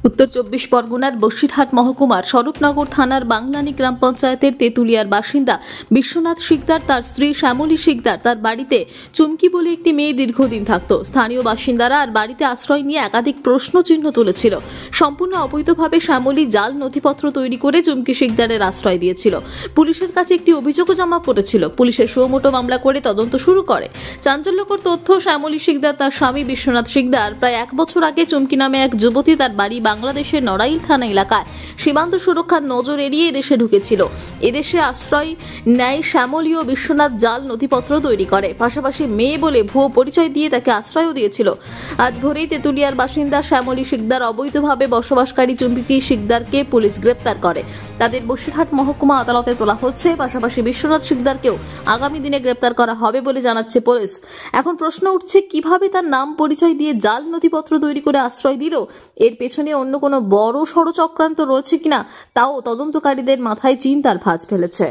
উত্তর চব্বিশ পরগনার বসিরহাট মহকুমার স্বরূপনগর থানার বাংলানি গ্রাম পঞ্চায়েতের তেঁতুলিয়ার বাসিন্দা বিশ্বনাথ শিকদার তার স্ত্রী শ্যামলী শিকদার তার বাড়িতে চুমকি বলে একটি মেয়ে দীর্ঘদিন থাকত। স্থানীয় বাসিন্দারা আর বাড়িতে আশ্রয় নিয়ে একাধিক প্রশ্নচিহ্ন তুলেছিল। সম্পূর্ণ অবৈধভাবে শ্যামলী জাল নথিপত্র তৈরি করে চুমকি শিকদারের আশ্রয় দিয়েছিল। পুলিশের কাছে একটি অভিযোগও জমা পড়েছিল। পুলিশের সুমোটো মামলা করে তদন্ত শুরু করে। চাঞ্চল্যকর তথ্য, শ্যামলী শিকদার তার স্বামী বিশ্বনাথ শিকদার প্রায় 1 বছর আগে চুমকি নামে এক যুবতী তার বাড়ি বাংলাদেশের নড়াইল থানা এলাকায় সীমান্ত সুরক্ষার নজর এড়িয়ে এদেশে ঢুকেছিল। এদেশে আশ্রয় নেয় শ্যামলী ও বিশ্বনাথ জাল নথিপত্র তৈরি করে, পাশাপাশি মেয়ে বলে ভুয়ো পরিচয় দিয়ে তাকে আশ্রয়ও দিয়েছিল। আজ ভোরেই তেঁতুলিয়ার বাসিন্দা শ্যামলী শিকদার অবৈধভাবে বসবাসকারী চুমকি শিকদারকে পুলিশ গ্রেপ্তার করে। তাদের বসিরহাট মহকুমা আদালতে তোলা হচ্ছে। পাশাপাশি বিশ্বনাথ শিকদারকেও আগামী দিনে গ্রেপ্তার করা হবে বলে জানাচ্ছে পুলিশ। এখন প্রশ্ন উঠছে, কিভাবে তার নাম পরিচয় দিয়ে জাল নথিপত্র তৈরি করে আশ্রয় দিল? এর পেছনে অন্য কোনো বড় সড় চক্রান্ত রয়েছে কিনা তাও তদন্তকারীদের মাথায় চিন্তার ভাঁজ ফেলেছে।